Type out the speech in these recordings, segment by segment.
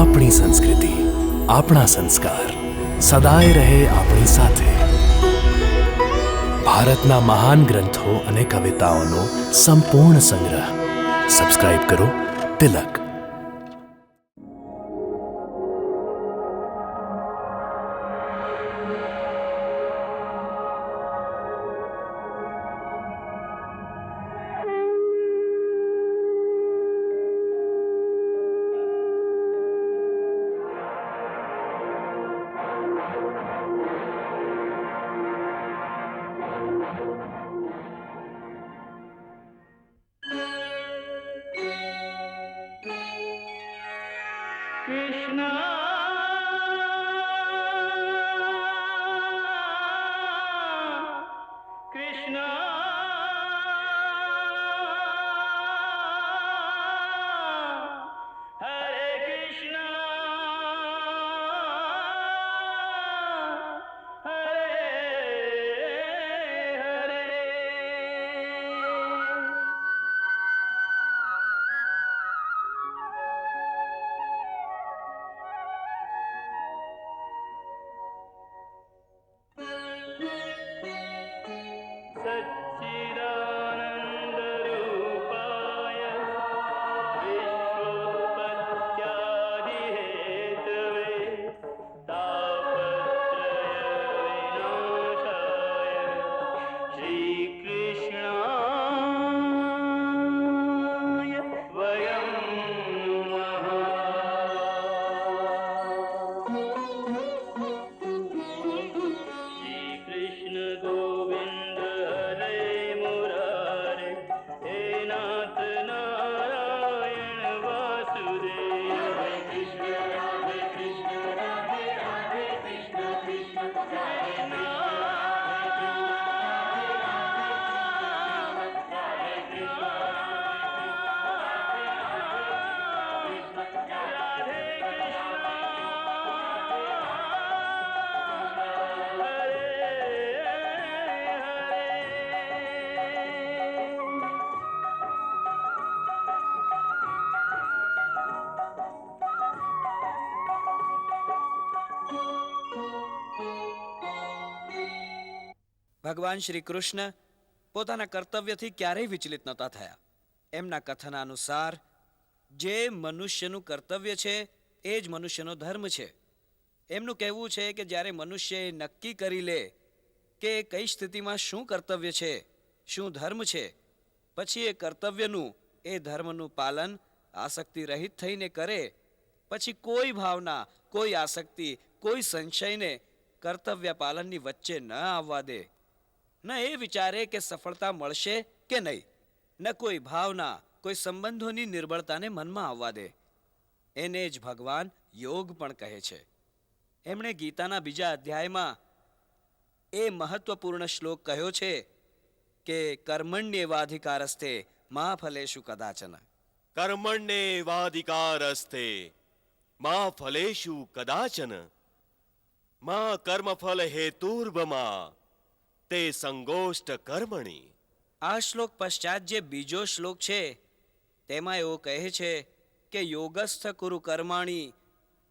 આપણી સંસ્કૃતિ, આપણા સંસ્કાર સદાય રહે આપણી સાથે. ભારતના મહાન ગ્રંથો અને કવિતાઓનો સંપૂર્ણ સંગ્રહ. સબસ્ક્રાઇબ કરો તિલક. ભગવાન શ્રી કૃષ્ણ પોતાના કર્તવ્યથી ક્યારેય વિચલિત નહોતા થયા. એમના કથનાનુસાર જે મનુષ્યનું કર્તવ્ય છે એ જ મનુષ્યનો ધર્મ છે. એમનું કહેવું છે કે જ્યારે મનુષ્ય એ નક્કી કરી લે કે કઈ સ્થિતિમાં શું કર્તવ્ય છે, શું ધર્મ છે, પછી એ કર્તવ્યનું, એ ધર્મનું પાલન આસક્તિ રહિત થઈને કરે, પછી કોઈ ભાવના, કોઈ આસક્તિ, કોઈ સંશયને કર્તવ્ય પાલનની વચ્ચે ન આવવા દે, ન એ વિચારે કે સફળતા મળશે કે નહીં, ન કોઈ ભાવના, કોઈ સંબંધોની નિર્બળતાને મનમાં આવવા દે, એને જ ભગવાન યોગ પણ કહે છે. એમણે ગીતાના બીજા અધ્યાયમાં એ મહત્વપૂર્ણ શ્લોક કહ્યો છે કે કર્મણ્યેવાધિકારસ્તે મા ફલેષુ કદાચન. કર્મણ્યેવાધિકારસ્તે મા ફલેષુ કદાચન મા કર્મફલ હેતુર્ભમા તે સંગોષ્ઠ કર્મણી. આ શ્લોક પશ્ચાત જે બીજો શ્લોક છે તેમાં એવો કહે છે કે યોગસ્થ કુરુ કર્માણી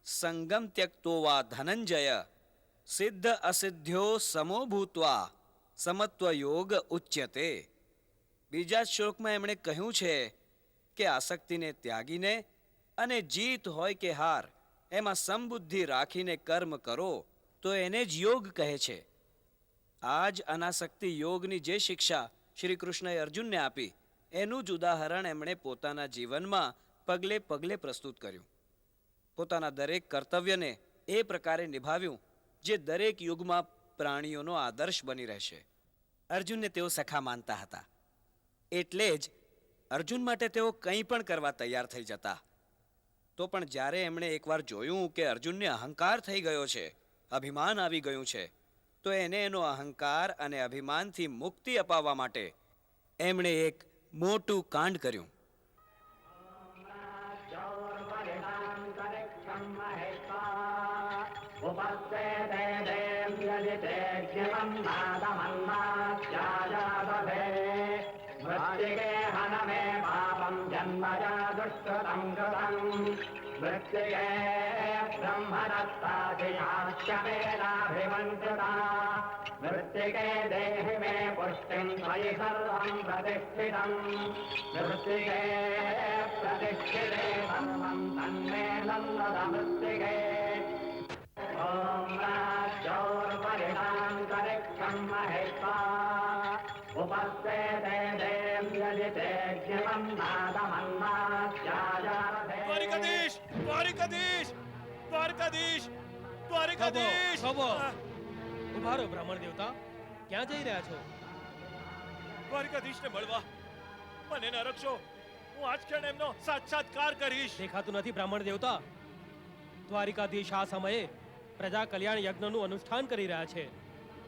સંગમ ત્યક્તો વા ધનંજય સિદ્ધ અસિદ્ધ્યો સમો ભૂત્વા સમત્વ યોગ ઉચ્યતે. બીજા શ્લોકમાં એમણે કહ્યું છે કે આસક્તિને ત્યાગીને અને જીત હોય કે હાર એમાં સમબુદ્ધિ રાખીને કર્મ કરો તો એને જ યોગ કહે છે. આ જ અનાસક્તિ યોગની જે શિક્ષા શ્રી કૃષ્ણએ અર્જુનને આપી એનું જ ઉદાહરણ એમણે પોતાના જીવનમાં પગલે પગલે પ્રસ્તુત કર્યું. પોતાના દરેક કર્તવ્યને એ પ્રકારે નિભાવ્યું જે દરેક યુગમાં પ્રાણીઓનો આદર્શ બની રહેશે. અર્જુનને તેઓ સખા માનતા હતા, એટલે જ અર્જુન માટે તેઓ કંઈ પણ કરવા તૈયાર થઈ જતા. તો પણ જ્યારે એમણે એકવાર જોયું કે અર્જુનને અહંકાર થઈ ગયો છે, અભિમાન આવી ગયું છે, તો એને એનો અહંકાર અને અભિમાનથી મુક્તિ અપાવવા માટે એમણે એક મોટું કાંડ કર્યું. मृत्युये ब्रह्मदत्तादिशाश्यमेनाभिमन्त्रिता मृत्तिके देहि मे पुष्टिं त्वयि सर्वं प्रतिष्ठितम् मृत्तिके प्रतिष्ठिते सर्वं तन्मे नन्दद मृत्तिके ॐ राज्योर्परिणान्तरिक्षं महेत्वा उपस्थिते देव्यजिते ज्ञमं नादमन्नास्याजारते દ્વારિકાધીશ દ્વારિકાધીશ દ્વારિકાધીશ દ્વારિકાધીશ ખબો ઉભા રહો બ્રાહ્મણ દેવતા, ક્યાં જઈ રહ્યા છો? દ્વારિકાધીશને મળવા. મને ન રક્ષો, હું આજ ક્ષણ એમનો સાક્ષાત્કાર કરીશ. દેખાતું નથી બ્રાહ્મણ દેવતા. દ્વારિકાધીશ આ સમયે પ્રજા કલ્યાણ યજ્ઞનું અનુષ્ઠાન કરી રહ્યા છે.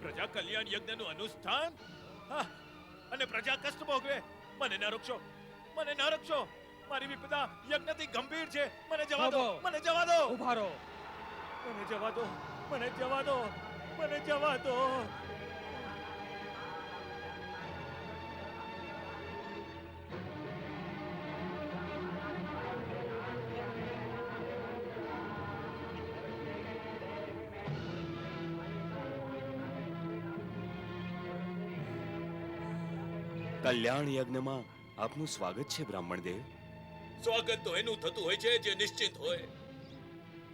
પ્રજા કલ્યાણ યજ્ઞનું અનુષ્ઠાન? હા, અને પ્રજા કષ્ટ ભોગવે. મને ન રક્ષો, મને ન રક્ષો. મારી વિપદા યજ્ઞથી ગંભીર છે. મને જવા દો, ખબો. મને જવા દો, ઉભા રહો. મને જવા દો, મને જવા દો, મને જવા દો. કલ્યાણ યજ્ઞમાં આપનું સ્વાગત છે બ્રાહ્મણદેવ. સ્વાગત તો એનું થતું હોય છે જે નિશ્ચિત હોય.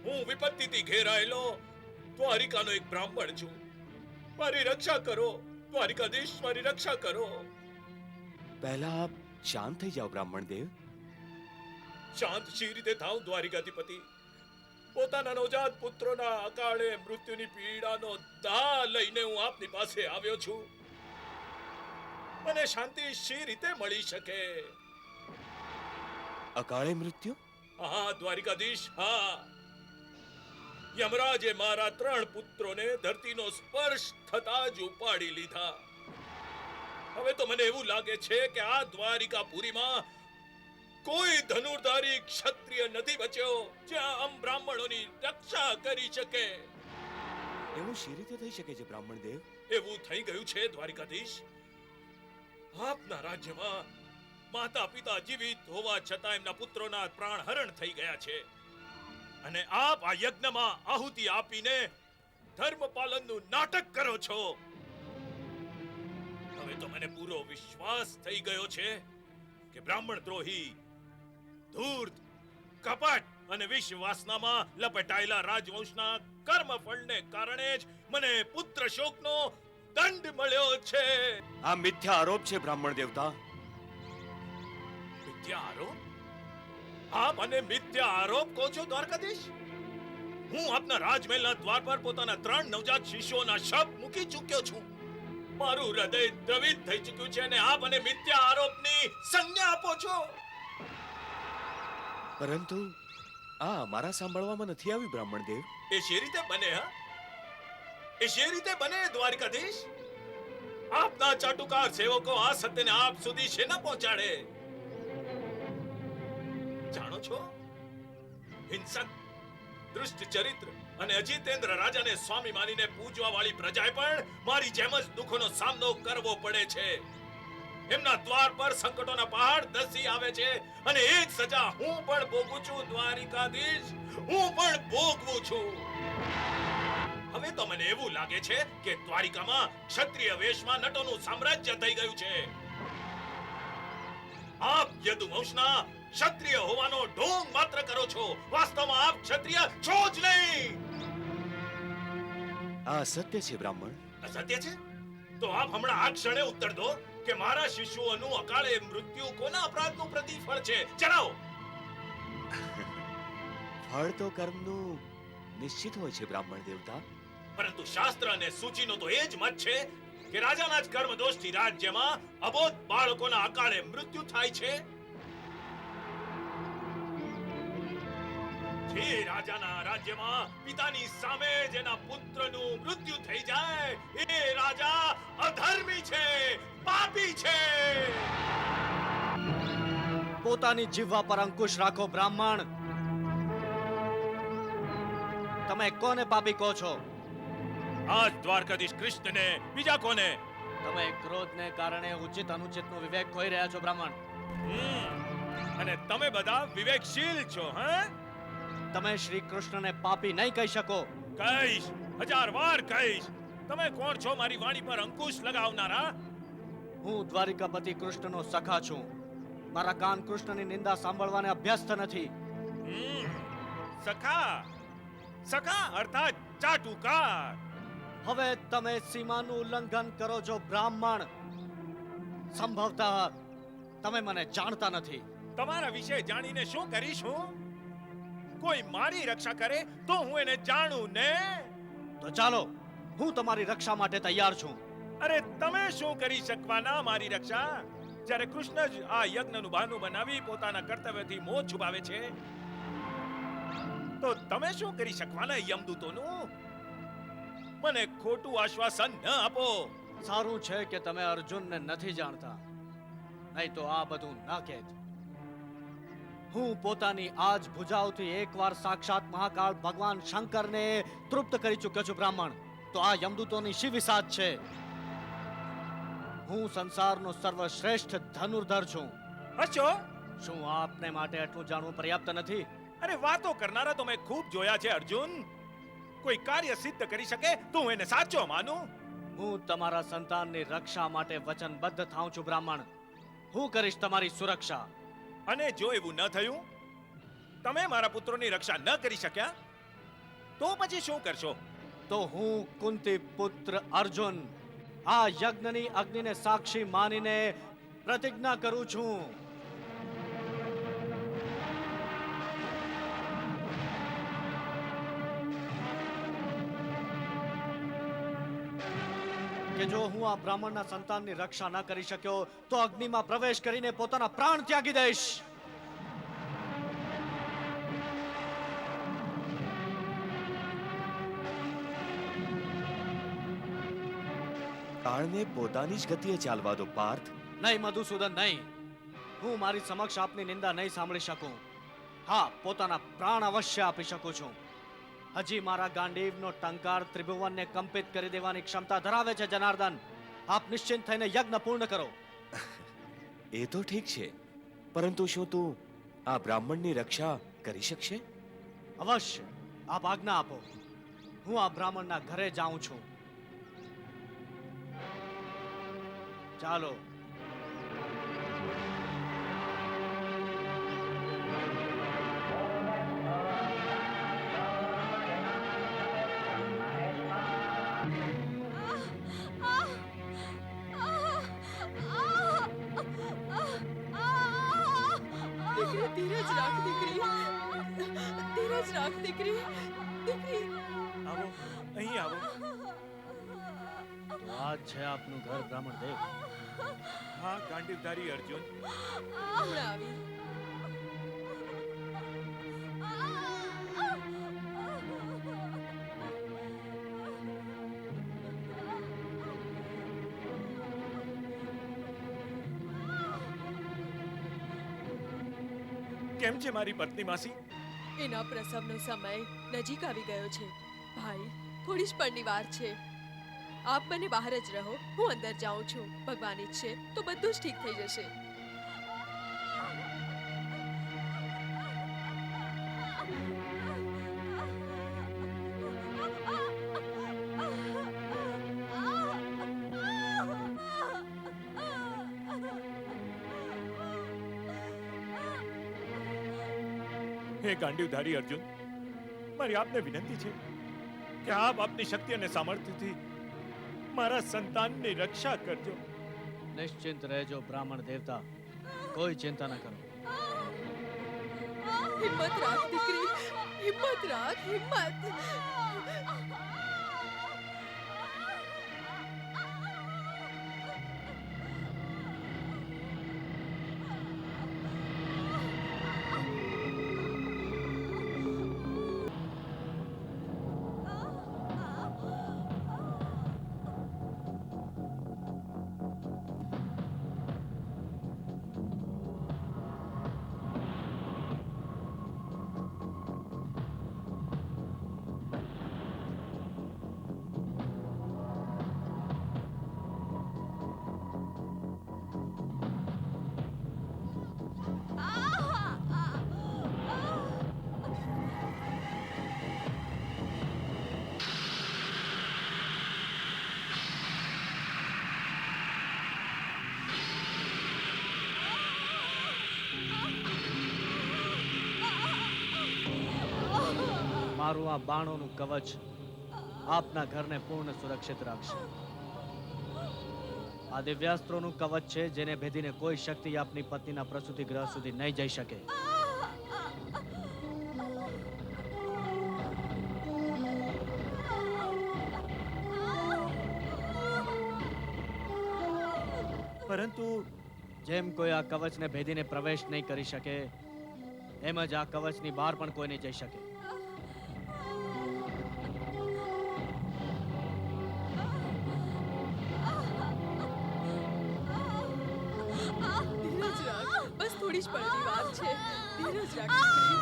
હું વિપત્તિથી ઘેરાયેલો દ્વારિકાનો એક બ્રાહ્મણ છું. મારી રક્ષા કરો દ્વારિકાધીશ, મારી રક્ષા કરો. પહેલા આપ શાંત થઈ જાઓ બ્રાહ્મણદેવ. શાંત શી રીતે થાઉં દ્વારિકાધિપતિ? પોતાના નવજાત પુત્રોના અકાળે મૃત્યુની પીડાનો દા લઈને હું આપની પાસે આવ્યો છું. મને શાંતિ શી રીતે મળી શકે? અકાળે મૃત્યુ? હા દ્વારિકાધીશ, હા. યમરાજે મારા 3 પુત્રોને ધરતીનો સ્પર્શ થતા જ ઉપાડી લીધા. હવે તો મને એવું લાગે છે કે આ દ્વારિકાપુરીમાં કોઈ ધનુર્ધારી ક્ષત્રિય નથી બચ્યો જે આમ બ્રાહ્મણોની રક્ષા કરી શકે. એવું શી રીતે થઈ શકે છે બ્રાહ્મણદેવ? એવું થઈ ગયું છે દ્વારિકાધીશ. આપના રાજ્યમાં માતા પિતા જીવિત હોવા છતાં એમના પુત્રોના પ્રાણ હરણ થઈ ગયા છે. અને આપ આ યજ્ઞમાં આહુતિ આપીને ધર્મ પાલનનું નાટક કરો છો. હવે તો મને પૂરો વિશ્વાસ થઈ ગયો છે કે બ્રાહ્મણ દ્રોહી, ધૂર્ત, કપટ અને વિશ્વાસનામાં લપેટાયેલા રાજવંશના કર્મફળને કારણે જ મને પુત્ર શોકનો દંડ મળ્યો છે. આ મિથ્યા આરોપ છે બ્રાહ્મણ દેવતા. મિથ્યા આરોપ? આપ મને મિથ્યા આરોપ કહો છો દ્વારકાધીશ? હું આપના રાજમહેલના દ્વાર પર પોતાના 3 નવજાત શિશુઓના શબ મૂકી ચૂક્યો છું. મારું હૃદય દ્રવિત થઈ ચૂક્યું છે અને આપ મને મિથ્યા આરોપની સંજ્ઞા આપો છો. પરંતુ આ મારા સાંભળવામાં નથી આવ્યું બ્રાહ્મણદેવ. એ શી રીતે બને? હા, એ શી રીતે બને દ્વારકાધીશ? આપના ચાટુકાર સેવકો આ સત્યને આપ સુધી શેના પહોંચાડે? જાણો છો, હિંસક, દુષ્ટ ચરિત્ર અને અજીતેન્દ્ર રાજાને સ્વામી માનીને પૂજવા વાળી પ્રજાએ પણ મારી જેમ જ દુઃખોનો સામનો કરવો પડે છે. એમના દ્વાર પર સંકટોના પહાડ ધસી આવે છે અને એ જ સજા હું પણ ભોગવું છું દ્વારિકાધીશ, હું પણ ભોગવું છું. હવે તો મને એવું લાગે છે કે દ્વારિકામાં ક્ષત્રિય વેશમાં નટોનું સામ્રાજ્ય થઈ ગયું છે. આપ યદુવંશના ક્ષત્રિય હોવાનો ઢોંગ માત્ર કરો છો. વાસ્તવમાં આપ ક્ષત્રિય છો જ નહીં. આ સત્ય છે બ્રાહ્મણ. અસત્ય છે? તો આપ હમણાં આ ક્ષણે ઉત્તર દો કે મારા શિશુઓનું અકાળે મૃત્યુ કોના અપરાધનું પ્રતિફળ છે? જણાવો. ફળ તો કર્મનું નિશ્ચિત હોય છે બ્રાહ્મણ દેવતા. પરંતુ શાસ્ત્ર અને સૂચિનો તો એ જ મત છે કે રાજાના જ કર્મ દોષથી રાજ્યમાં અબોધ બાળકોના અકાળે મૃત્યુ થાય છે. જે રાજાના રાજ્યમાં પિતાની સામે જેના પુત્રનું મૃત્યુ થઈ જાય એ રાજા અધર્મી છે, પાપી છે. પોતાની જીહવા પર અંકુશ રાખો બ્રાહ્મણ. તમે કોને પાપી કહો છો? આજ દ્વારકાધીશ કૃષ્ણને, બીજા કોને? તમે ક્રોધને કારણે ઉચિત અનુચિતનો વિવેક ખોઈ રહ્યા છો બ્રાહ્મણ. અને તમે બધા વિવેકશીલ છો. હા, તમે શ્રી કૃષ્ણને પાપી નહીં કહી શકો. કહીશ, 1000 વાર કહીશ. તમે કોણ છો મારી વાણી પર અંકુશ લગાવનારા? હું દ્વારિકાપતિ કૃષ્ણનો સખા છું. મારા કાન કૃષ્ણની નિંદા સાંભળવાને અભ્યસ્ત નથી. સખા, સખા અર્થાત ચાટુકાર. હવે તમે સીમાનું ઉલ્લંઘન કરો છો બ્રાહ્મણ. સંભવતઃ તમે મને જાણતા નથી. તમારા વિશે જાણીને શું કરીશ હું? કોઈ મારી રક્ષા કરે તો હું એને જાણું ને. તો ચાલો, હું તમારી રક્ષા માટે તૈયાર છું. અરે તમે શું કરી શકવાના મારી રક્ષા? જ્યારે કૃષ્ણ જ આ યજ્ઞનું બહાનું બનાવી પોતાના કર્તવ્યથી મોહ છુપાવે છે, તો તમે શું કરી શકવાના યમદૂતોનું? મને ખોટું આશ્વાસન ન આપો. સારું છે કે તમે અર્જુનને નથી જાણતા, નહીં તો આ બધું ના કહેત. હું પોતાની આજ ભુજાઓથી એકવાર સાક્ષાત મહાકાળ ભગવાન શંકરને તૃપ્ત કરી ચૂક્યો છું બ્રાહ્મણ. તો આ યમદૂતોની શી વિસાદ છે? હું સંસારનો સર્વશ્રેષ્ઠ ધનુર્ધર છું. હશો? શું આપને માટે આટલું જાણવું પર્યાપ્ત નથી? અરે વાતો કરનારા તો મેં ખૂબ જોયા છે અર્જુન. કોઈ કાર્ય સિદ્ધ કરી શકે તો હું એને સાચો માનું. હું તમારા સંતાનની રક્ષા માટે વચનબદ્ધ થાઉં છું બ્રાહ્મણ. હું કરીશ તમારી સુરક્ષા. અને જો એવું ન થયું, તમે મારા પુત્રોની રક્ષા ન કરી શક્યા, તો પછી શું કરશો? તો હું કુંતી પુત્ર અર્જુન આ યજ્ઞની અગ્નિને સાક્ષી માનીને પ્રતિજ્ઞા કરું છું કે જો હું આ બ્રાહ્મણના સંતાનની રક્ષા ન કરી શક્યો તો અગ્નિમાં પ્રવેશ કરીને પોતાના પ્રાણ ત્યાગી દઈશ. કાળને પોતાની જ ગતિએ ચાલવા દો પાર્થ. નહીં મધુસૂદન, નહીં. હું મારી સમક્ષ આપની નિંદા નહીં સાંભળી શકું. હા, પોતાના પ્રાણ અવશ્ય આપી શકું છું. હજી મારા ગાંડીવનો ટંકાર ત્રિભુવનને કંપિત કરી દેવાની ક્ષમતા ધરાવે છે જનાર્દન. આપ નિશ્ચિંત થઈને યજ્ઞ પૂર્ણ કરો. એ તો ઠીક છે, પરંતુ શું તું આ બ્રાહ્મણની રક્ષા કરી શકશે? અવશ્ય. આપ આજ્ઞા આપો. હું આ બ્રાહ્મણના ઘરે જાઉં છું. ચાલો. ધીરજ રાખ દીકરી, ધીરજ રાખ દીકરી, દીકરી. આવો, અહીં આવો. તો આ જ છે આપનું ઘર બ્રાહ્મણ દેવ. હા, ગાંડીવધારી અર્જુન. હમણાં આવી. કેમ છે મારી પત્ની માસી? એના પ્રસવનો સમય નજીક આવી ગયો છે ભાઈ. થોડી જ પળની વાર છે. આપ મને બહાર જ રહો, હું અંદર જાઉં છું. ભગવાન ઈચ્છે તો બધું જ ઠીક થઈ જશે. હે ગાંડીવધારી અર્જુન, મારી આપને વિનંતી છે કે આપ આપની શક્તિ અને સામર્થ્યથી મારા સંતાનની રક્ષા કરજો. નિશ્ચિંત રહેજો બ્રાહ્મણ દેવતા, કોઈ ચિંતા ન કરો. હિંમત રાખ દીકરી, હિંમત રાખ, હિંમત. મારું આ બાણોનું કવચ આપના ઘરને પૂર્ણ સુરક્ષિત રાખશે. આ દિવ્યાસ્ત્રોનું કવચ છે જેને ભેદીને કોઈ શક્તિ આપની પત્નીના પ્રસૂતિ ગ્રહ સુધી નહીં જઈ શકે. પરંતુ જેમ કોઈ આ કવચને ભેદીને પ્રવેશ નહીં કરી શકે, એમ જ આ કવચની બહાર પણ કોઈ નહીં જઈ શકે. ધીરજ રાખ, બસ થોડી જ પળની વાત છે. ધીરજ રાખ દીકરી.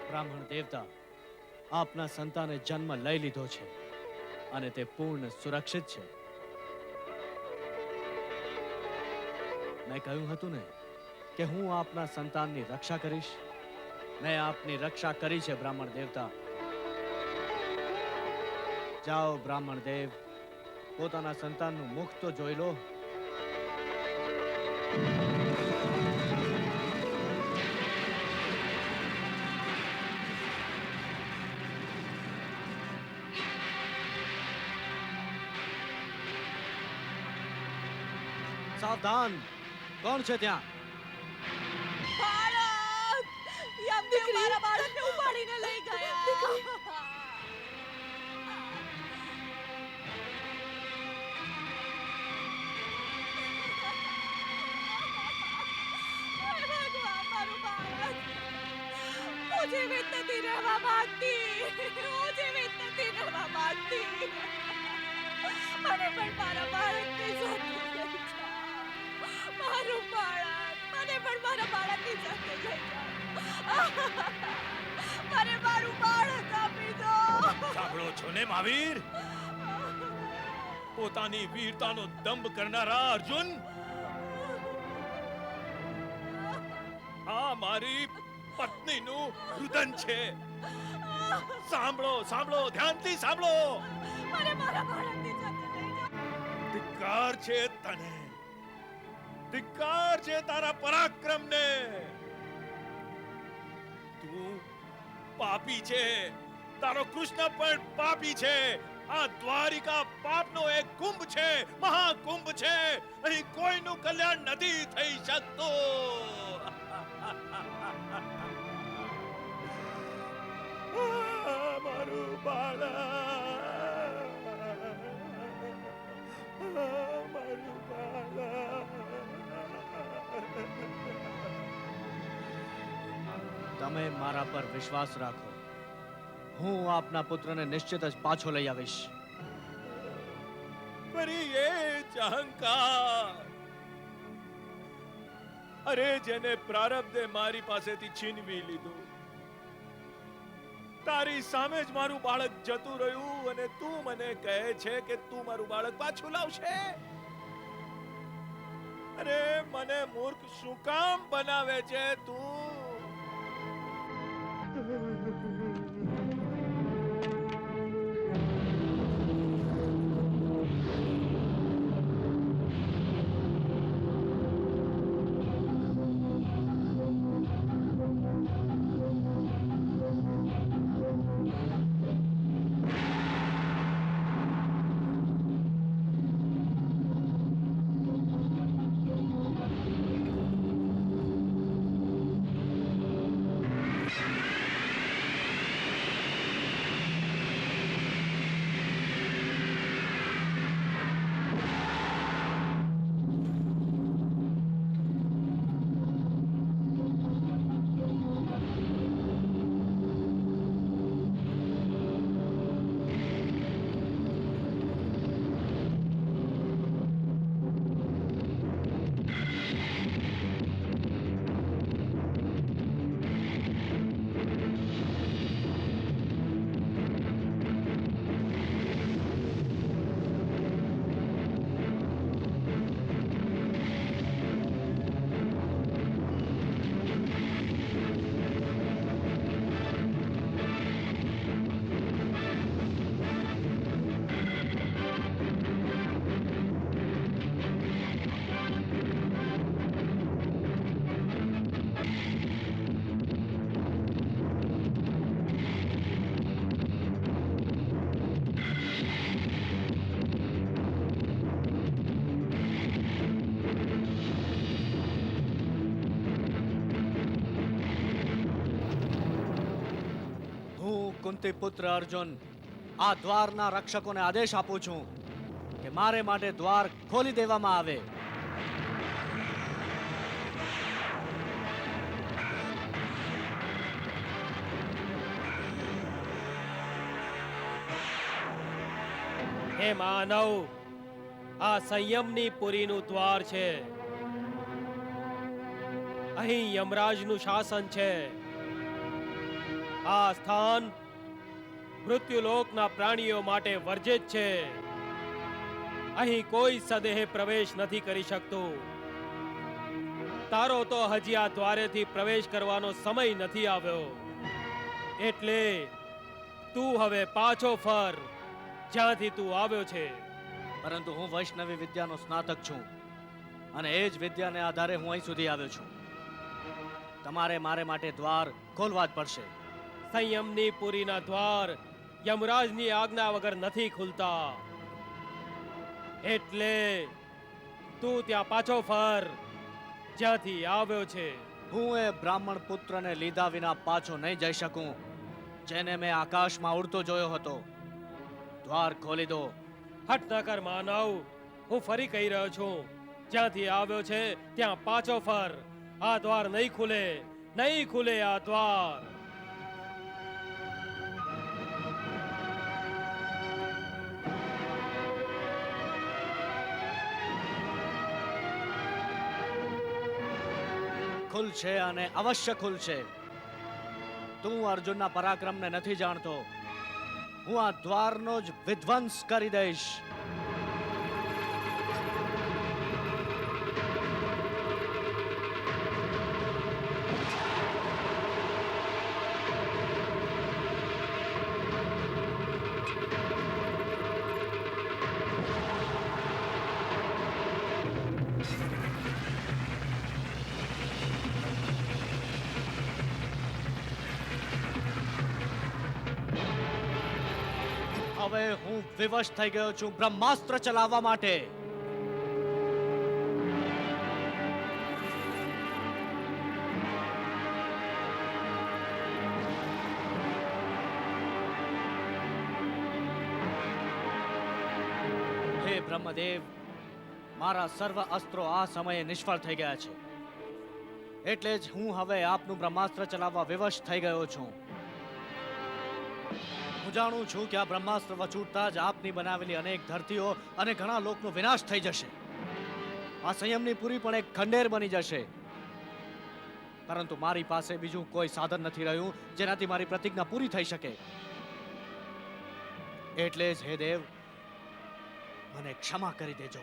બ્રાહ્મણ દેવતા, આપના સંતાને જન્મ લઈ લીધો છે અને તે પૂર્ણ સુરક્ષિત છે. મેં કહ્યું હતું ને કે હું આપના સંતાનની રક્ષા કરીશ. મેં આપની રક્ષા કરી છે બ્રાહ્મણ દેવતા. જાઓ બ્રાહ્મણ દેવ, પોતાના સંતાનનું મુખ તો જોઈ લો. સાવધાન, કોણ છે ત્યાં? દીકરી, મારા બાળકને ઉપાડીને લઈ ગયા. દીકરી, હું જીવિત નથી રહેવા માંગતી. હું જીવિત નથી રહેવા માંગતી. મને પણ મારા બાળકની સાથે લઈ જાઓ. મારું બાળક, મને પણ મારા બાળકની સાથે લઈ જાઓ. મને મારું બાળક આપી દો. સાંભળો છો ને મહાવીર? પોતાની વીરતાનો દંભ કરનારા અર્જુન, આ મારી પત્નીનું રુદન છે. સાંભળો, સાંભળો, ધ્યાનથી સાંભળો. મને મારા બાળકની સાથે લઈ જાઓ. ધિક્કાર છે તને, ધિક્કાર છે તારા પરાક્રમને. તું પાપી છે, તારો કૃષ્ણ પણ પાપી છે. આ દ્વારિકા પાપનો એક કુંભ છે, મહાકુંભ છે. અહીં કોઈનું કલ્યાણ નથી થઈ શકતું. મારું બાળક, મારું બાળક. તમે મારા પર વિશ્વાસ રાખો. હું આપના પુત્રને નિશ્ચિત જ પાછો લઈ આવીશ. ફરી એ જ અહંકાર. અરે જેને પ્રારબ્ધે મારી પાસેથી છીનવી લીધું, તારી સામે જ મારું બાળક જતું રહ્યું અને તું મને કહે છે કે તું મારું બાળક પાછું લાવશે. અરે મને મૂર્ખ શું કામ બનાવે છે તું? કુંતી પુત્ર અર્જુન, આ દ્વારના રક્ષકોને આદેશ આપું છું કે મારે માટે દ્વાર ખોલી દેવામાં આવે. હે માનવ, આ સંયમની પુરીનું દ્વાર છે. અહીં યમરાજનું શાસન છે. આ સ્થાન મૃત્યુલોકના પ્રાણીઓ માટે વર્જિત છે. અહીં કોઈ સદેહ પ્રવેશ નથી કરી શકતું. તારો તો હજી આ દ્વારેથી પ્રવેશ કરવાનો સમય નથી આવ્યો. એટલે તું હવે પાછો ફર જ્યાંથી તું આવ્યો છે. પરંતુ હું વૈષ્ણવી વિદ્યાનો સ્નાતક છું અને એ જ વિદ્યાને આધારે હું અહીં સુધી આવ્યો છું. તમારે મારે માટે દ્વાર ખોલવા જ પડશે. સંયમની પુરીના દ્વાર યમરાજની આજ્ઞા વગર નથી ખુલતા. એટલે તું ત્યાં પાછો ફર જ્યાંથી આવ્યો છે. હું એ બ્રાહ્મણ પુત્રને લીધા વિના પાછો નહીં જઈ શકું, જેને મેં આકાશમાં ઉડતો જોયો હતો. દ્વાર ખોલી દો. હઠ ન કર માનવ, હું ફરી કહી રહ્યો છું, જ્યાંથી આવ્યો છે ત્યાં પાછો ફર. આ દ્વાર નહીં ખુલે, નહીં ખુલે આ દ્વાર. ખુલશે અને અવશ્ય ખુલશે. તું અર્જુનના પરાક્રમને નથી જાણતો. હું આ દ્વારનો જ વિધ્વંસ કરી દઈશ. હવે હું વિવશ થઈ ગયો છું બ્રહ્માસ્ત્ર ચલાવવા માટે. હે બ્રહ્મદેવ, મારા સર્વ અસ્ત્રો આ સમયે નિષ્ફળ થઈ ગયા છે. એટલે જ હું હવે આપનું બ્રહ્માસ્ત્ર ચલાવવા વિવશ થઈ ગયો છું. હું જાણું છું કે આ બ્રહ્માસ્ત્ર વચૂટતા જ આપની બનાવેલી અનેક ધરતીઓ અને ઘણા લોકનો વિનાશ થઈ જશે. આ સંયમની પુરી પણ એક ખંડેર બની જશે. પરંતુ મારી પાસે બીજું કોઈ સાધન નથી રહ્યું જેનાથી મારી પ્રતિજ્ઞા પૂરી થઈ શકે. એટલે જ હે દેવ, મને ક્ષમા કરી દેજો.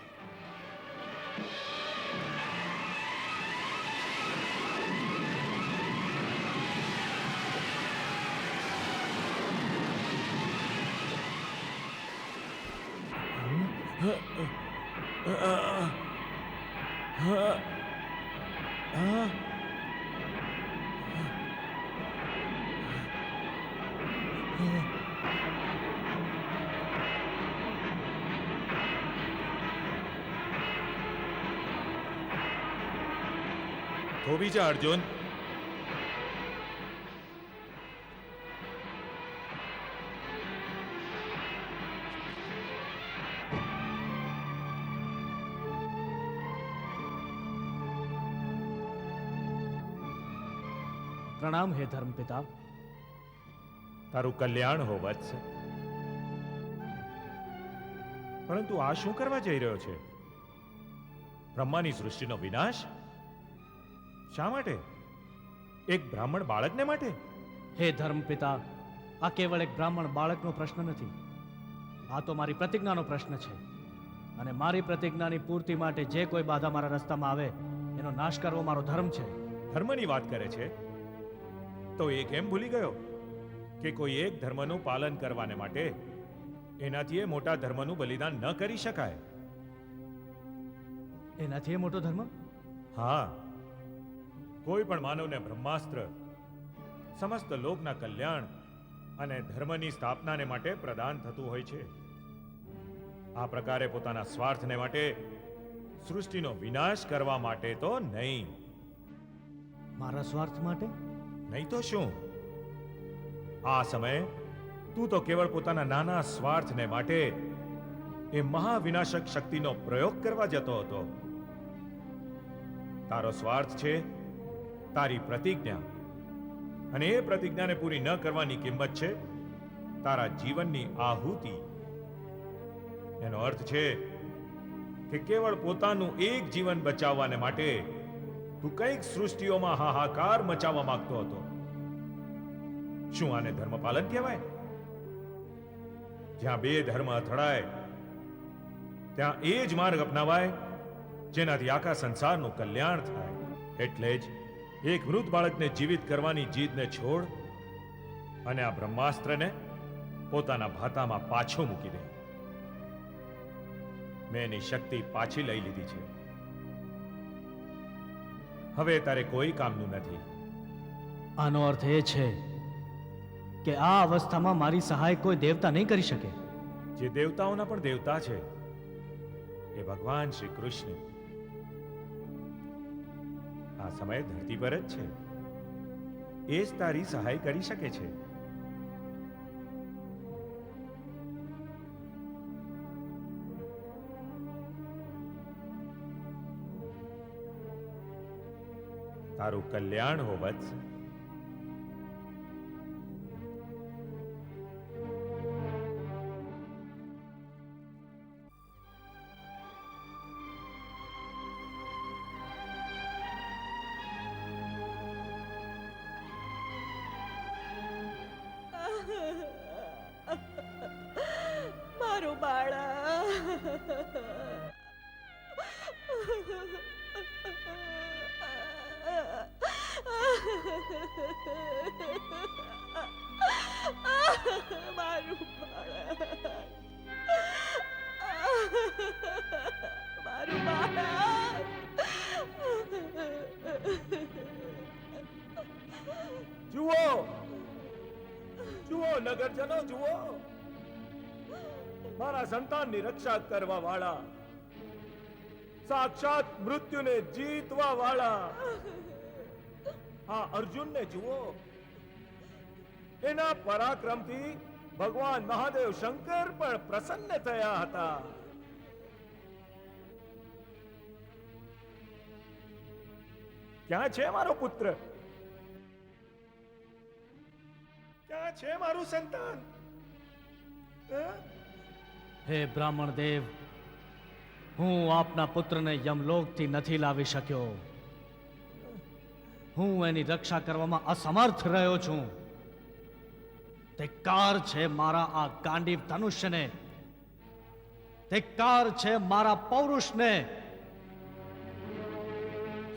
થોભી જા અર્જુન. પ્રણામ હે ધર્મપિતા. તારું કલ્યાણ હો વત્સ. પરંતુ આ શું કરવા જઈ રહ્યો છે? બ્રહ્માની સૃષ્ટિનો વિનાશ? શા માટે? એક બ્રાહ્મણ બાળકને માટે? હે ધર્મપિતા, આ કેવળ એક બ્રાહ્મણ બાળકનો પ્રશ્ન નથી. આ તો મારી પ્રતિજ્ઞાનો પ્રશ્ન છે. અને મારી પ્રતિજ્ઞાની પૂર્તિ માટે જે કોઈ બાધા મારા રસ્તામાં આવે એનો નાશ કરવો મારો ધર્મ છે. ધર્મની વાત કરે છે તો એ કેમ ભૂલી ગયો કે કોઈ એક ધર્મનું પાલન કરવાને માટે એનાથી એ મોટા ધર્મનું બલિદાન ન કરી શકાય. એનાથી એ મોટો ધર્મ? હા, કોઈ પણ માનવને બ્રહ્માસ્ત્ર સમસ્ત લોકના કલ્યાણ અને ધર્મની સ્થાપનાને માટે પ્રદાન થતું હોય છે. આ પ્રકારે પોતાના સ્વાર્થને માટે, સૃષ્ટિનો વિનાશ કરવા માટે તો નહીં. મારા સ્વાર્થ માટે? નહીં તો શું? આ સમયે તું તો કેવળ પોતાના નાના સ્વાર્થને માટે એ મહાવિનાશક શક્તિનો પ્રયોગ કરવા જતો હતો. તારો સ્વાર્થ છે તારી પ્રતિજ્ઞા, અને એ પ્રતિજ્ઞાને પૂરી ન કરવાની કિંમત છે તારા જીવનની આહુતિ. એનો અર્થ છે કે કેવળ પોતાનું એક જીવન બચાવવાને માટે તું કંઈક સૃષ્ટિઓમાં હાહાકાર મચાવવા માંગતો હતો. શું આને ધર્મપાલન કહેવાય? જ્યાં બે ધર્મ અથડાય ત્યાં એ જ માર્ગ અપનાવાય જેનાથી આખા સંસારનું કલ્યાણ થાય. એટલે જ એક મૃત બાળકને જીવિત કરવાની જીદને છોડ અને આ બ્રહ્માસ્ત્રને પોતાના ભાતામાં પાછો મૂકી દે. મેં એની શક્તિ પાછી લઈ લીધી છે. હવે તારે કોઈ કામનું નથી. આનો અર્થ એ છે કે આ અવસ્થામાં મારી સહાય કોઈ દેવતા નહીં કરી શકે. જે દેવતાઓના પણ દેવતા છે એ ભગવાન શ્રી કૃષ્ણ આ સમયે ધરતી પર જ છે. એ જ તારી સહાય કરી શકે છે. તારું કલ્યાણ હો વત્સ. મારું બાળા. મારું બાળા. મારું બાળા. જુઓ જુઓ નગરજનો, જુઓ મારા સંતાનની રક્ષા કરવા વાળા, સાક્ષાત મૃત્યુને જીતવા વાળા આ અર્જુનને જુઓ. એના પરાક્રમથી ભગવાન મહાદેવ શંકર પણ પ્રસન્ન થયા હતા. ક્યાં છે મારો પુત્ર? ક્યાં છે મારું સંતાન? હે બ્રાહ્મણ દેવ, હું આપના પુત્રને યમલોકથી નથી લાવી શક્યો. હું એની રક્ષા કરવામાં અસમર્થ રહ્યો છું. ધિક્કાર છે મારા આ ગાંડીવ ધનુષ્યને, ધિક્કાર છે મારા પૌરુષને.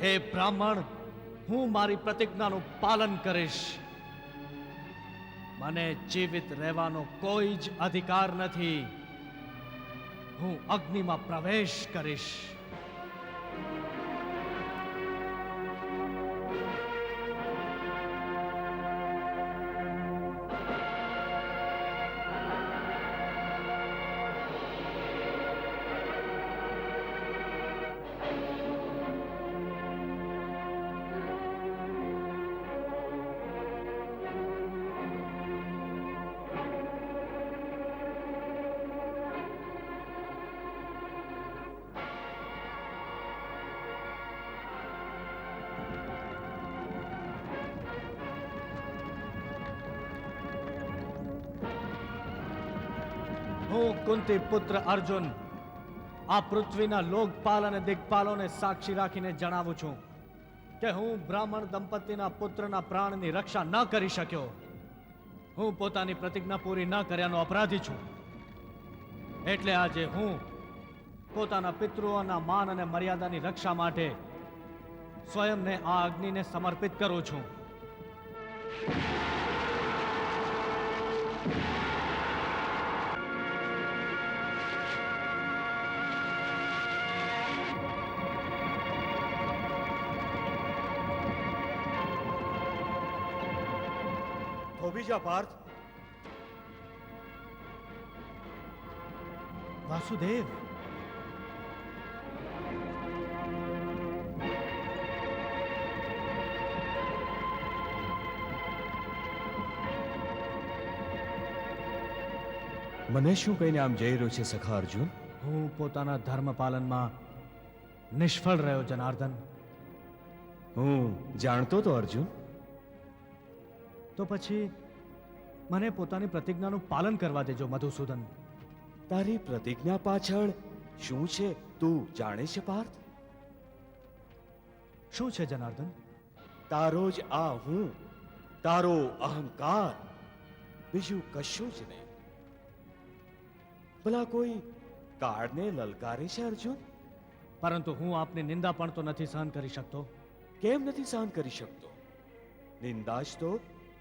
હે બ્રાહ્મણ, હું મારી પ્રતિજ્ઞાનું પાલન કરીશ. મને જીવિત રહેવાનો કોઈ જ અધિકાર નથી. હું અગ્નિમાં પ્રવેશ કરીશ. હું કુંતી પુત્ર અર્જુન આ પૃથ્વીના લોકપાલ અને દિગ્પાલોને સાક્ષી રાખીને જણાવું છું કે હું બ્રાહ્મણ દંપતીના પુત્રના પ્રાણની રક્ષા ન કરી શક્યો. હું પોતાની પ્રતિજ્ઞા પૂરી ન કર્યાનો અપરાધી છું. એટલે આજે હું પોતાના પિતૃઓના માન અને મર્યાદાની રક્ષા માટે સ્વયંને આ અગ્નિને સમર્પિત કરું છું. બીજા પાર્થ. વાસુદેવ, મને શું કહીને આમ જઈ રહ્યો છે સખા અર્જુન? હું પોતાના ધર્મ પાલનમાં નિષ્ફળ રહ્યો જનાર્દન. હું જાણતો તો અર્જુન. તો પછી મને પોતાની પ્રતિજ્ઞાનું પાલન કરવા દેજો મધુસૂદન. તારી પ્રતિજ્ઞા પાછળ શું છે તું જાણે છે પાર્થ? શું છે જનાર્દન? તારો જ આ હું, તારો અહંકાર, બીજું કશું જ નહીં. ભલા કોઈ કાળને લલકારે છે અર્જુન? પરંતુ હું આપની નિંદા પણ તો નથી સહન કરી શકતો. કેમ નથી સહન કરી શકતો? નિંદા જ તો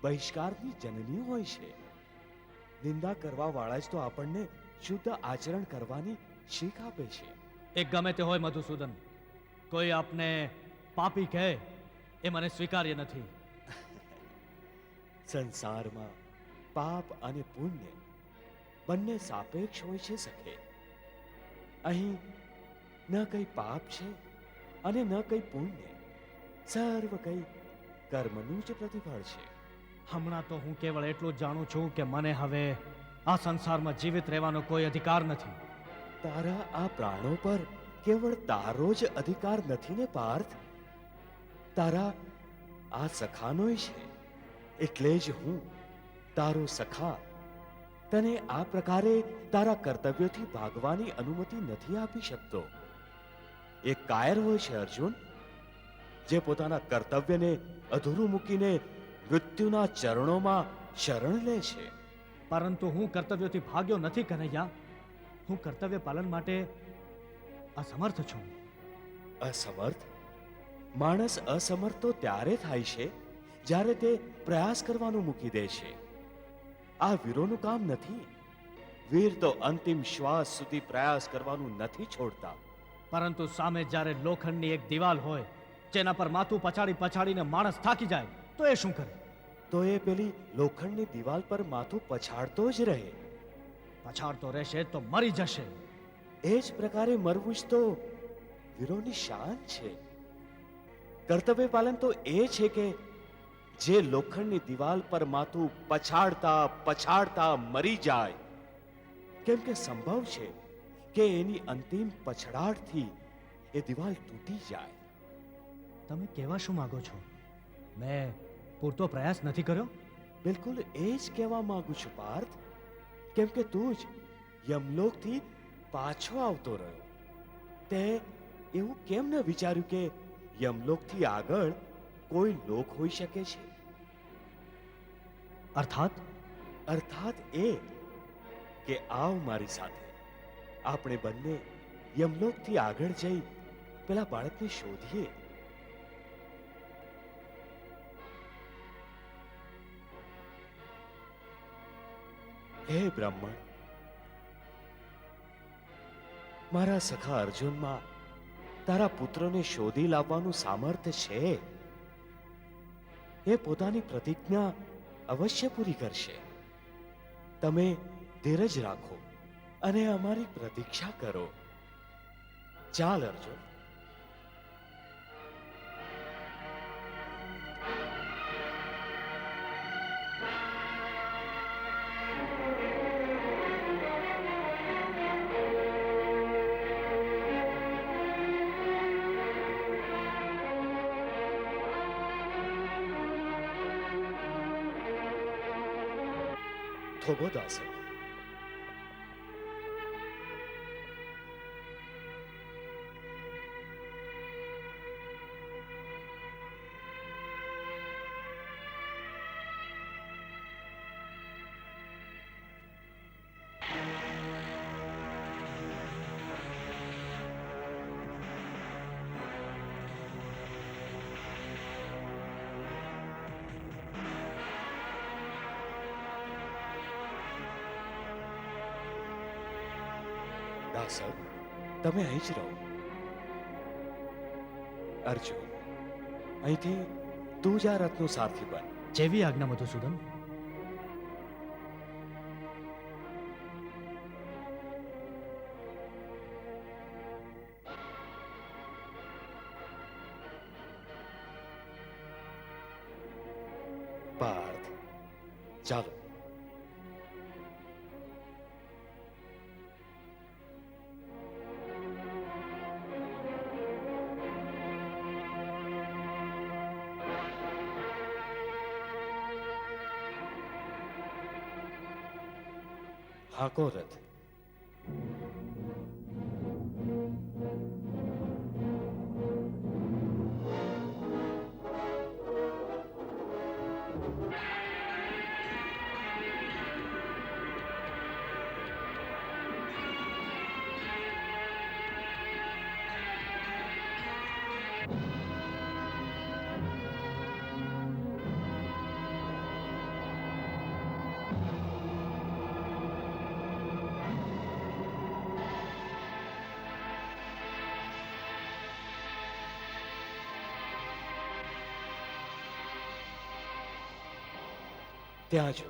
બહિષ્કારની જનની હોય છે. નિંદા કરવા વાળા જ તો આપણને શુદ્ધ આચરણ કરવાની શીખ આપે છે. એ ગમે તે હોય મધુસૂદન, કોઈ આપને પાપી કહે એ મને સ્વીકાર્ય નથી. સંસારમાં પાપ અને પુણ્ય બંને સાપેક્ષ હોય છે સખે. અહીં ન કઈ પાપ છે અને ન કઈ પુણ્ય. સર્વ કઈ કર્મનું જ પ્રતિફળ છે. હમણાં તો હું કેવળ એટલું જ જાણું છું કે મને હવે આ સંસારમાં જીવિત રહેવાનો કોઈ અધિકાર નથી. તારા આ પ્રાણો પર કેવળ તારો જ અધિકાર નથી ને પાર્થ, તારા આ સખાનોય છે. એટલે જ હું તારો સખા તને આ પ્રકારે તારા કર્તવ્યોથી ભાગવાની અનુમતિ નથી આપી શકતો. એક કાયર હોય છે અર્જુન, જે પોતાના કર્તવ્યને અધૂરું મૂકીને મૃત્યુના ચરણોમાં શરણ લે છે. પરંતુ હું કર્તવ્યોથી ભાગ્યો નથી કનૈયા. હું કર્તવ્ય પાલન માટે અસમર્થ છું. અસમર્થ? માણસ અસમર્થ તો ત્યારે થાય છે જ્યારે તે પ્રયાસ કરવાનું મૂકી દે છે. આ વીરોનું કામ નથી. વીર તો અંતિમ શ્વાસ સુધી પ્રયાસ કરવાનું નથી છોડતા. પરંતુ સામે જ્યારે લોખંડની એક દિવાલ હોય જેના પર માથું પછાડીને માણસ થાકી જાય તો એ શું કરે? તો એ પેલી લોખંડની દિવાલ પર માથું પછાડતો જ રહે. પછાડતો રહેશે તો મરી જશે. એ જ પ્રકારે મરવું જ તો વીરોની શાન છે. કર્તવ્ય પાલન તો એ છે કે જે લોખંડની દિવાલ પર માથું પછાડતા મરી જાય, કેમ કે સંભવ છે કે એની અંતિમ પછડાટથી એ દિવાલ તૂટી જાય. તમે કહેવા શું માંગો છો? મેં પૂરતો પ્રયાસ નથી કર્યો? બિલકુલ એ જ કહેવા માંગુ છું પાર્થ. કેમ કે તું જ યમલોકથી પાછો આવતો રહ્યો. તે એવું કેમ ન વિચાર્યું કે યમલોકથી આગળ કોઈ લોક હોઈ શકે છે? અર્થાત એ કે આવ મારી સાથે, આપણે બંને યમલોકથી આગળ જઈ પેલા બાળકને શોધીએ. હે બ્રાહ્મણ, મારા સખા અર્જુનમાં તારા પુત્રને શોધી લાવવાનું સામર્થ્ય છે. એ પોતાની પ્રતિજ્ઞા અવશ્ય પૂરી કરશે. તમે ધીરજ રાખો અને અમારી પ્રતીક્ષા કરો. ચાલ અર્જુન. થોભો દાસ. દાસવ, તમે અહીં જ રહો. અર્જુન, અહીંથી તું જ આ રથનો સારથી બન. જેવી આજ્ઞા મધુસૂદન. પાર્થ, ચાલો. હાંકો રથ. ત્યાં જો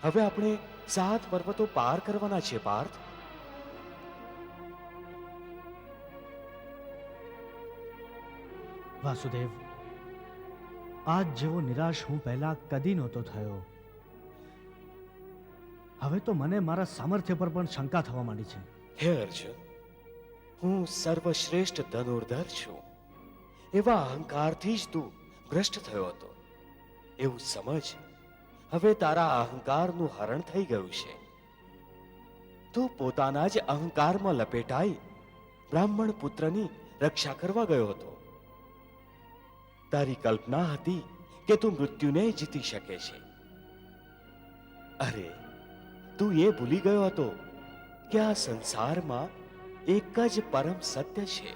હવે આપણે 7 પર્વતો પાર કરવાના છે પાર્થ. વાસુદેવ, આજ જેવો નિરાશ હું પહેલા કદી નહોતો થયો. હવે તો મને મારા સામર્થ્ય પર પણ શંકા થવા માંડી છે. હે અર્જુન, હું સર્વશ્રેષ્ઠ ધનુર્ધર છું એવા અહંકારથી જ તું ભ્રષ્ટ થયો હતો એવું સમજ. હવે તારા અહંકારનું હરણ થઈ ગયું છે. તું પોતાના જ અહંકારમાં લપેટાઈ બ્રાહ્મણ પુત્રની રક્ષા કરવા ગયો હતો. તારી કલ્પના હતી કે તું મૃત્યુને જીતી શકે છે. અરે, તું એ ભૂલી ગયો હતો કે આ સંસારમાં એક જ પરમ સત્ય છે.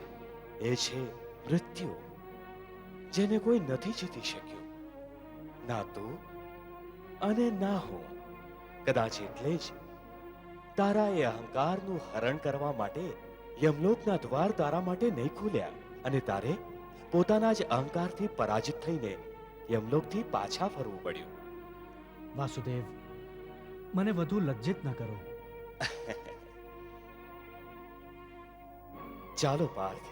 એ છે મૃત્યુ, જેને કોઈ નથી જીતી શક્યું. ના તું અને ના હું. કદાચ એટલે જ તારા એ અહંકારનું હરણ કરવા માટે યમલોકના દ્વાર તારા માટે નહીં ખુલ્યા અને તારે પોતાના જ અહંકારથી પરાજિત થઈને યમલોકથી પાછા ફરવું પડ્યું. વાસુદેવ, મને વધુ લજ્જિત ન કરો. ચાલો પાર્થ.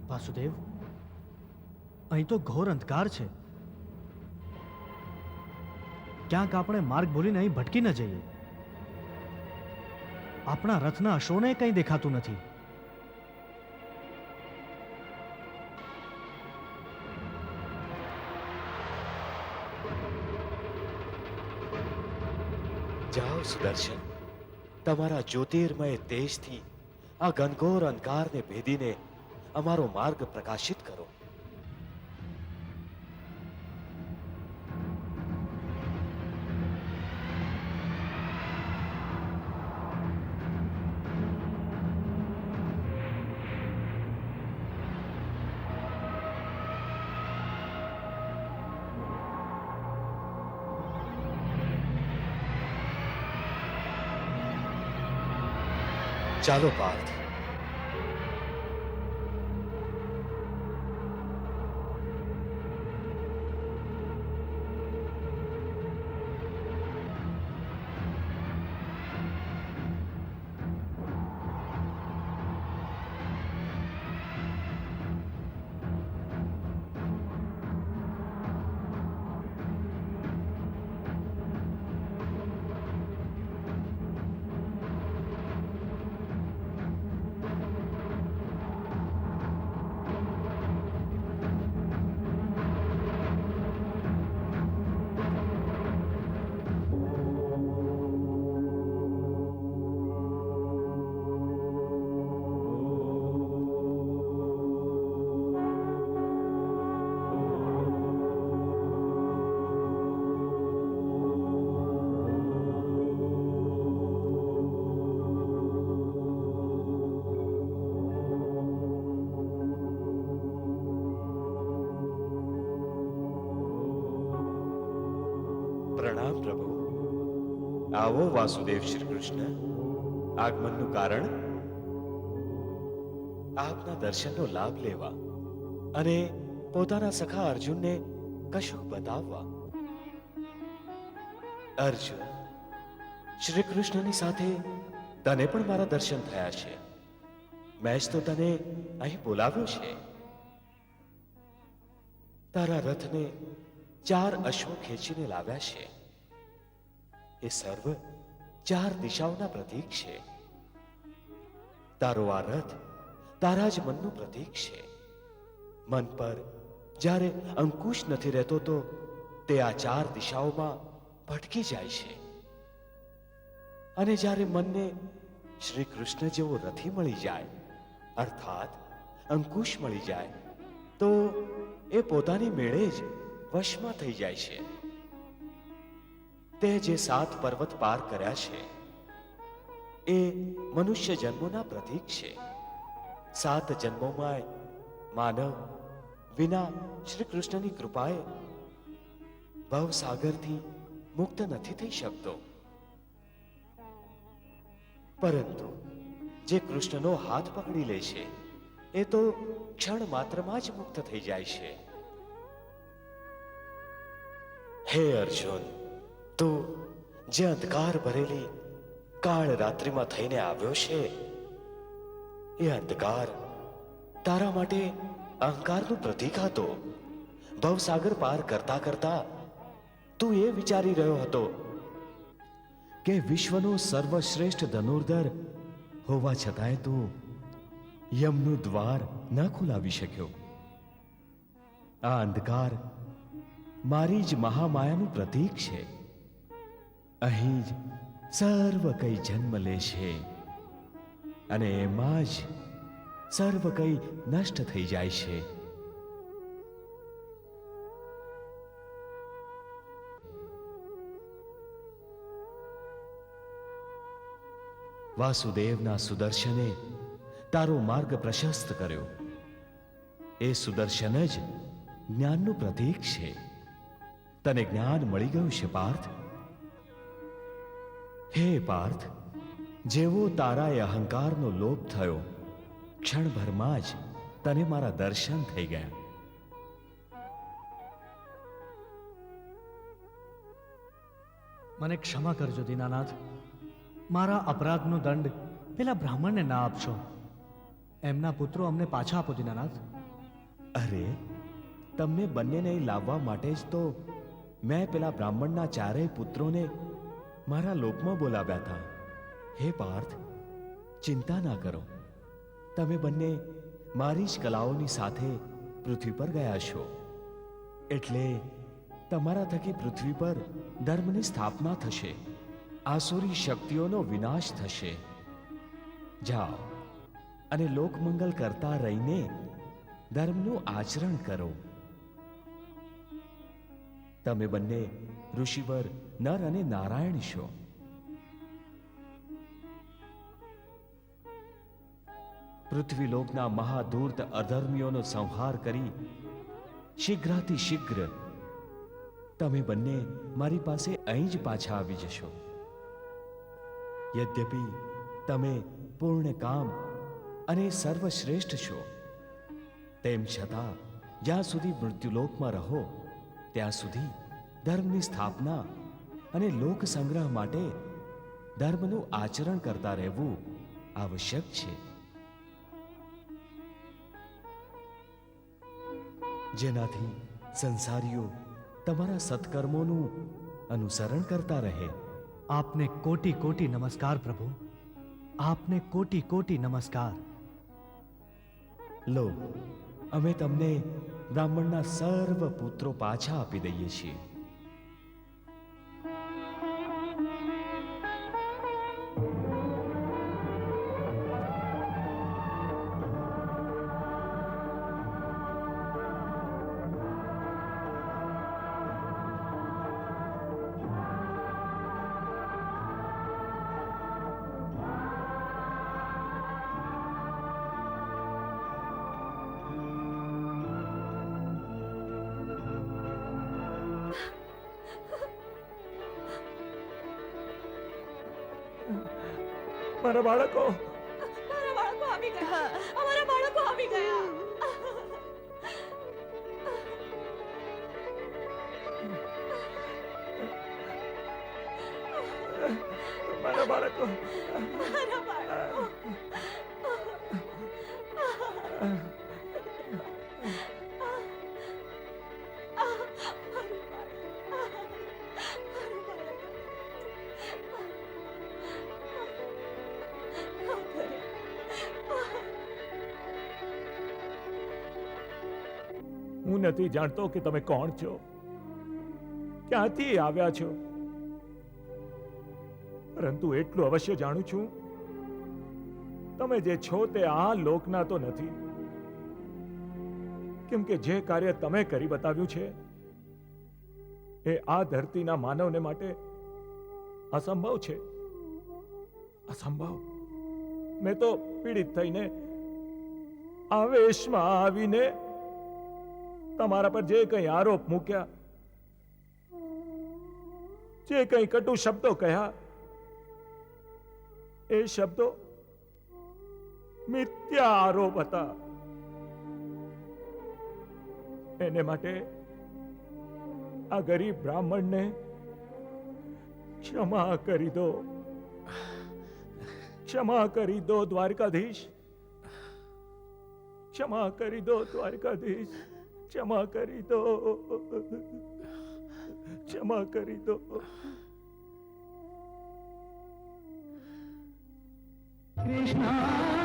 વાસુદેવ, અહીં તો ઘોર અંધકાર છે. ક્યાંક આપણે માર્ગ ભૂલીને અહીં ભટકી ન જઈએ. આપણા રથના અશ્વને કંઈ દેખાતું નથી. જાઓ સુદર્શન, તમારા જ્યોતિર્મય તેજથી આ ઘનઘોર અંધકારને ભેદીને અમારો માર્ગ પ્રકાશિત કરો. ચાલો પાર્થ. પ્રણામ પ્રભુ. આવો વાસુદેવ શ્રી કૃષ્ણ. આગમનનું કારણ આપના દર્શનનો લાભ લેવા અને પોતાના સખા અર્જુનને કશુંક બતાવવા. અર્જુન, શ્રી કૃષ્ણની સાથે તને પણ મારા દર્શન થયા છે. મેં જ તો તને અહીં બોલાવ્યો છે. તારા રથને 4 અશ્વો ખેંચીને લાવ્યા છે. એ સર્વ 4 દિશાઓના પ્રતીક છે. તારો આ રથ તારા જ મનનું પ્રતીક છે. મન પર જ્યારે અંકુશ નથી રહેતો તો તે આ 4 દિશાઓમાં ભટકી જાય છે. અને જ્યારે મનને શ્રી કૃષ્ણ જેવો રથી મળી જાય, અર્થાત અંકુશ મળી જાય, તો એ પોતાની મેળે જ વશમાં થઈ જાય છે. તે જે 7 પર્વત પાર કર્યા છે એ મનુષ્ય જન્મોના પ્રતીક છે. 7 જન્મોમાં માનવ વિના શ્રી કૃષ્ણની કૃપાએ ભવસાગરથી મુક્ત નથી થઈ શકતો. પરંતુ જે કૃષ્ણનો હાથ પકડી લે છે એ તો ક્ષણ માત્રમાં જ મુક્ત થઈ જાય છે. હે અર્જુન, તું જે અંધકાર ભરેલી કાળ રાત્રિમાં થઈને આવ્યો છે, એ અંધકાર તારા માટે અહંકારનું પ્રતીક હતો. ભવસાગર પાર કરતા કરતા તું એ વિચારી રહ્યો હતો કે વિશ્વનો સર્વશ્રેષ્ઠ ધનુર્ધર હોવા છતાંય તું યમનું દ્વાર ન ખોલાવી શક્યો. આ અંધકાર મારી જ મહામાયાનું પ્રતીક છે. અહીં જ સર્વ કંઈ જન્મ લે છે અને એમાં જ સર્વ કંઈ નષ્ટ થઈ જાય છે. વાસુદેવના સુદર્શને તારો માર્ગ પ્રશસ્ત કર્યો. એ સુદર્શન જ જ્ઞાનનું પ્રતીક છે. તને જ્ઞાન મળી ગયું છે પાર્થ. હે પાર્થ, જેવો તારા એ અહંકારનો લોપ થયો, ક્ષણભરમાં જ તને મારા દર્શન થઈ ગયા. મને ક્ષમા કરજો દીનાનાથ. મારા અપરાધનો દંડ પેલા બ્રાહ્મણને ના આપશો. એમના પુત્રો અમને પાછા આપો દીનાનાથ. અરે, તમને બંનેને અહીં લાવવા માટે જ તો મેં પેલા બ્રાહ્મણના 4 પુત્રોને મારા લોકમાં બોલાવ્યા હતા. હે પાર્થ, ચિંતા ના કરો. તમે બંને મારી જ કલાઓની સાથે પૃથ્વી પર ગયા છો, એટલે તમારા થકી પૃથ્વી પર ધર્મની સ્થાપના થશે, આસુરી શક્તિઓનો વિનાશ થશે. જાઓ અને લોકમંગલ કરતા રહીને ધર્મનું આચરણ કરો. તમે બંને ઋષિવર નર અને નારાયણ છો. પૃથ્વીલોકના મહાધૂર્ત અધર્મીઓનો સંહાર કરી શીઘ્રાતિ શીઘ્ર તમે બંને મારી પાસે અહીં જ પાછા આવી જશો. યદ્યપિ તમે પૂર્ણ કામ અને સર્વશ્રેષ્ઠ છો, તેમ છતાં જ્યાં સુધી મૃત્યુલોકમાં રહો ત્યાં સુધી ધર્મની સ્થાપના અને લોક સંગ્રહ માટે ધર્મનું આચરણ કરતા રહેવું આવશ્યક છે. જેનાથી સંસારીઓ તમારા સત્કર્મોનું અનુસરણ કરતા રહે. આપને કોટી કોટી નમસ્કાર પ્રભુ. આપને કોટી કોટી નમસ્કાર. લો, અમે તમને બ્રાહ્મણના સર્વ પુત્રો પાછા આપી દઈએ છીએ. મારા બાળકો આવી ગયા. અમારા બાળકો આવી ગયા. મારા બાળકો. હું નથી જાણતો કે તમે કોણ છો, ક્યાંથી આવ્યા છો, પરંતુ એટલું અવશ્ય જાણું છું, તમે જે છો તે આ લોકના તો નથી. કેમ કે જે કાર્ય તમે કરી બતાવ્યું છે એ આ ધરતીના માનવને માટે અસંભવ છે. અસંભવ. મેં તો પીડિત થઈને આવેશમાં આવીને તમારા પર જે કંઈ આરોપ મૂક્યા, જે કંઈ કટુ શબ્દો કહ્યા, એ શબ્દો મિથ્યા આરોપ હતા. એને માટે આ ગરીબ બ્રાહ્મણને ક્ષમા કરી દો. ક્ષમા કરી દો દ્વારકાધીશ. ક્ષમા કરી દો દ્વારકાધીશ. ક્ષમા કરી દો. ક્ષમા કરી દો. કૃષ્ણ